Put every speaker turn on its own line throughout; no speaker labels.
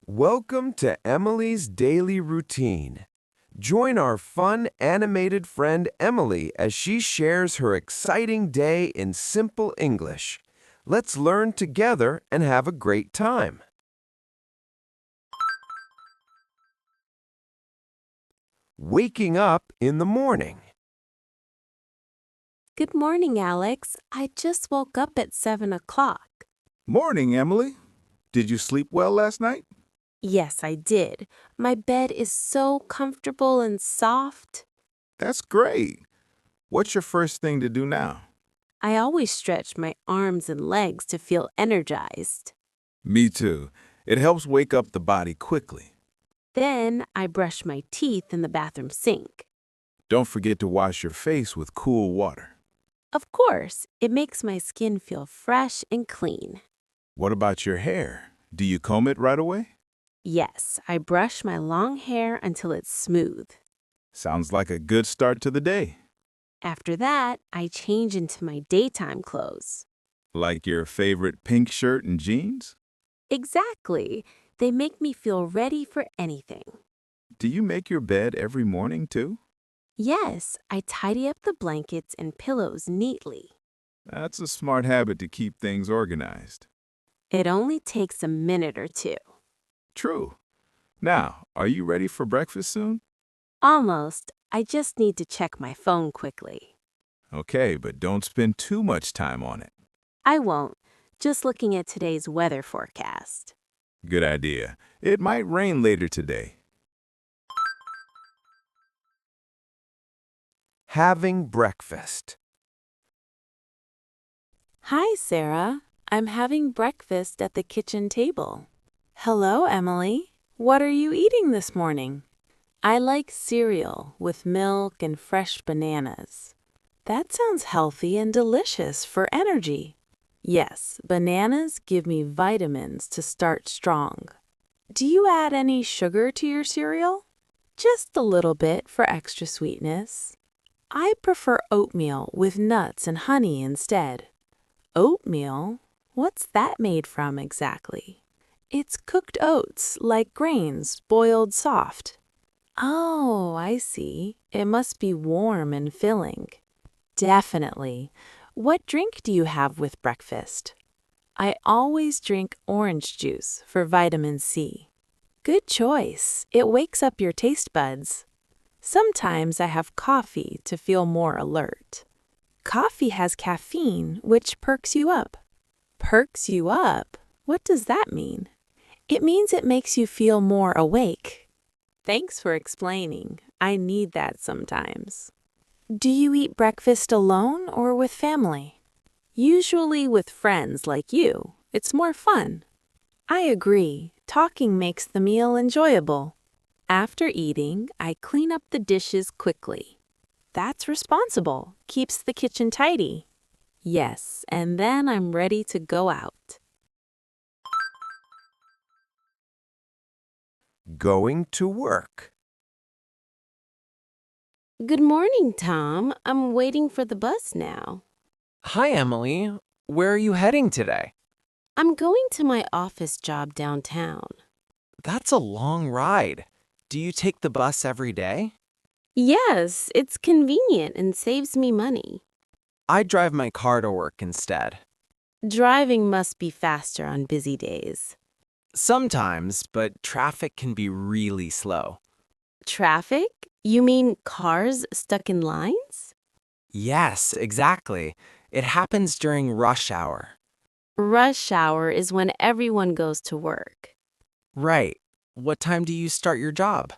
Welcome to Emily's Daily Routine. Join our fun animated friend Emily as she shares her exciting day in simple English. Let's learn together and have a great time. Waking up in the morning.
Good morning, Alex. I just woke up at 7 o'clock.
Morning, Emily. Did you sleep well last night?
Yes, I did. My bed is so comfortable and soft.
That's great. What's your first thing to do now?
I always stretch my arms and legs to feel energized.
Me too. It helps wake up the body quickly.
Then I brush my teeth in the bathroom sink.
Don't forget to wash your face with cool water.
Of course, it makes my skin feel fresh and clean.
What about your hair? Do you comb it right away?
Yes, I brush my long hair until it's smooth.
Sounds like a good start to the day.
After that, I change into my daytime clothes.
Like your favorite pink shirt and jeans?
Exactly. They make me feel ready for anything.
Do you make your bed every morning too?
Yes, I tidy up the blankets and pillows neatly.
That's a smart habit to keep things organized.
It only takes a minute or two.
True. Now, are you ready for breakfast soon?
Almost. I just need to check my phone quickly.
Okay, but don't spend too much time on it.
I won't. Just looking at today's weather forecast.
Good idea. It might rain later today.
Having breakfast.
Hi, Sarah. I'm having breakfast at the kitchen table. Hello, Emily. What are you eating this morning? I like cereal with milk and fresh bananas. That sounds healthy and delicious for energy. Yes, bananas give me vitamins to start strong. Do you add any sugar to your cereal? Just a little bit for extra sweetness. I prefer oatmeal with nuts and honey instead. Oatmeal? What's that made from exactly? It's cooked oats, like grains, boiled soft. Oh, I see. It must be warm and filling. Definitely. What drink do you have with breakfast? I always drink orange juice for vitamin C. Good choice. It wakes up your taste buds. Sometimes I have coffee to feel more alert. Coffee has caffeine, which perks you up. Perks you up? What does that mean? It means it makes you feel more awake. Thanks for explaining. I need that sometimes. Do you eat breakfast alone or with family? Usually with friends like you. It's more fun. I agree. Talking makes the meal enjoyable. After eating, I clean up the dishes quickly. That's responsible. Keeps the kitchen tidy. Yes, and then I'm ready to go out.
Going to work.
Good morning, Tom. I'm waiting for the bus now.
Hi, Emily. Where are you heading today?
I'm going to my office job downtown.
That's a long ride. Do you take the bus every day?
Yes, it's convenient and saves me money.
I drive my car to work instead.
Driving must be faster on busy days.
Sometimes, but traffic can be really slow.
Traffic? You mean cars stuck in lines?
Yes, exactly. It happens during rush hour.
Rush hour is when everyone goes to work.
Right. What time do you start your job?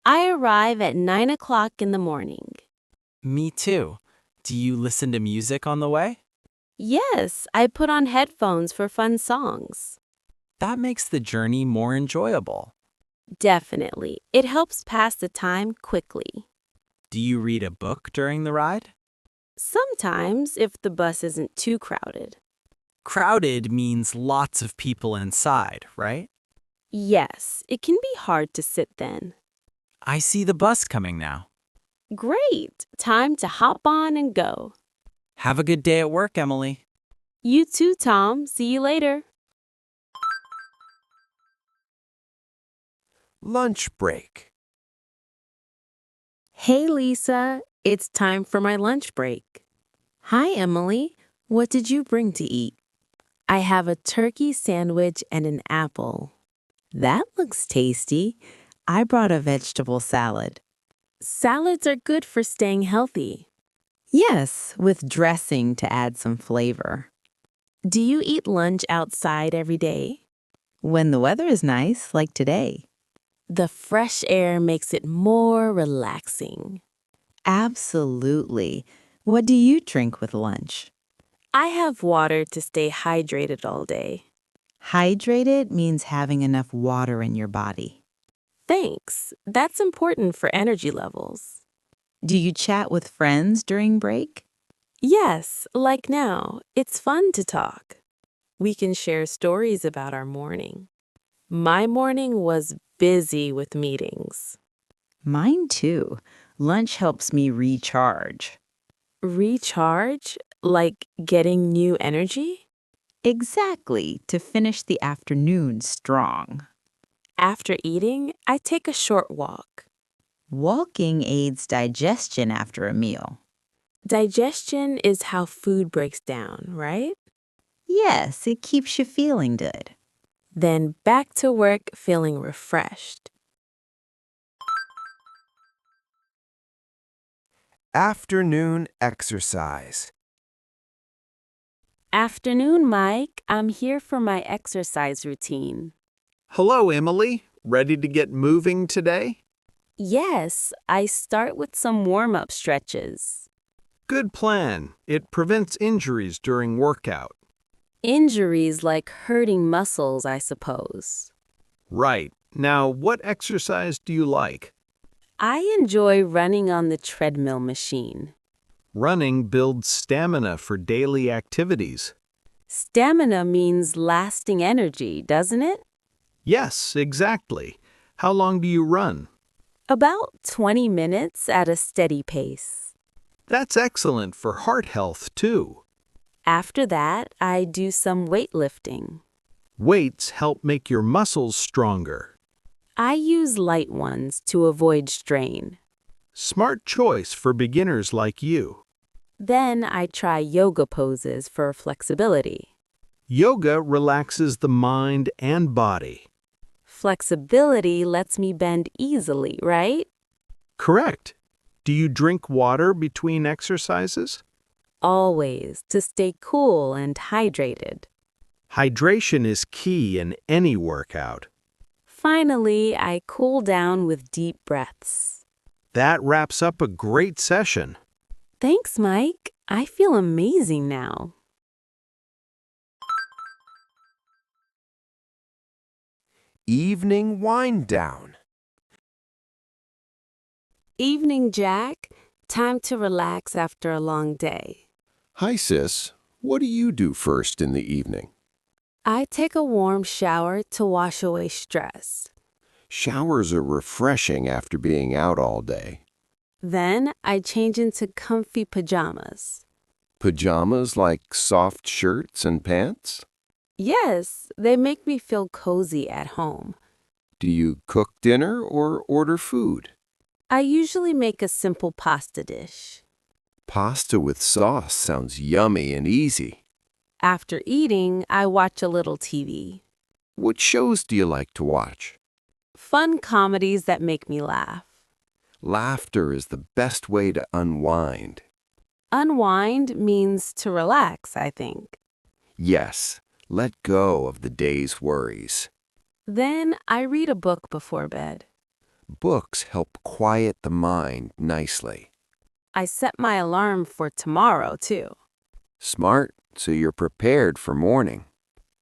I arrive at 9 o'clock in the morning.
Me too. Do you listen to music on the way?
Yes, I put on headphones for fun songs.
That makes the journey more enjoyable.
Definitely. It helps pass the time quickly.
Do you read a book during the ride?
Sometimes, if the bus isn't too crowded.
Crowded means lots of people inside, right?
Yes, it can be hard to sit then.
I see the bus coming now.
Great! Time to hop on and go.
Have a good day at work, Emily.
You too, Tom. See you later.
lunch break.
Hey, Lisa, it's time for my lunch break. Hi, Emily. What did you bring to eat? I have a turkey sandwich and an apple. That looks tasty. I brought a vegetable salad. Salads are good for staying healthy. Yes, with dressing to add some flavor. Do you eat lunch outside every day? When the weather is nice, like today. The fresh air makes it more relaxing. Absolutely. What do you drink with lunch? I have water to stay hydrated all day. Hydrated means having enough water in your body. Thanks. That's important for energy levels. Do you chat with friends during break? Yes, like now. It's fun to talk. We can share stories about our morning. My morning was busy with meetings. Mine too. Lunch helps me recharge. Recharge? Like getting new energy? Exactly, to finish the afternoon strong. After eating, I take a short walk. Walking aids digestion after a meal. Digestion is how food breaks down, right? Yes, it keeps you feeling good. Then back to work feeling refreshed.
Afternoon exercise.
Afternoon, Mike. I'm here for my exercise routine.
Hello, Emily. Ready to get moving today?
Yes, I start with some warm-up stretches.
Good plan. It prevents injuries during workout.
Injuries like hurting muscles, I suppose.
Right. Now, what exercise do you like?
I enjoy running on the treadmill machine.
Running builds stamina for daily activities.
Stamina means lasting energy, doesn't it?
Yes, exactly. How long do you run?
About 20 minutes at a steady pace.
That's excellent for heart health, too.
After that, I do some weightlifting.
Weights help make your muscles stronger.
I use light ones to avoid strain.
Smart choice for beginners like you.
Then I try yoga poses for flexibility.
Yoga relaxes the mind and body.
Flexibility lets me bend easily, right?
Correct. Do you drink water between exercises?
Always, to stay cool and hydrated.
Hydration is key in any workout.
Finally, I cool down with deep breaths.
That wraps up a great session.
Thanks, Mike. I feel amazing now.
Evening wind down.
Evening, Jack. Time to relax after a long day.
Hi, sis. What do you do first in the evening?
I take a warm shower to wash away stress.
Showers are refreshing after being out all day.
Then I change into comfy pajamas.
Pajamas like soft shirts and pants?
Yes, they make me feel cozy at home.
Do you cook dinner or order food?
I usually make a simple pasta dish.
Pasta with sauce sounds yummy and easy.
After eating, I watch a little TV.
What shows do you like to watch?
Fun comedies that make me laugh.
Laughter is the best way to unwind.
Unwind means to relax, I think.
Yes, let go of the day's worries.
Then I read a book before bed.
Books help quiet the mind nicely.
I set my alarm for tomorrow, too.
Smart, so you're prepared for morning.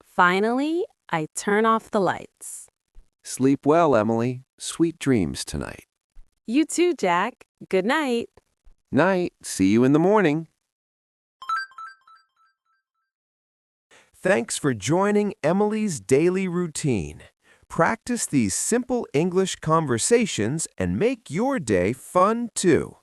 Finally, I turn off the lights.
Sleep well, Emily. Sweet dreams tonight.
You too, Jack. Good night.
Night. See you in the morning.
Thanks for joining Emily's daily routine. Practice these simple English conversations and make your day fun too.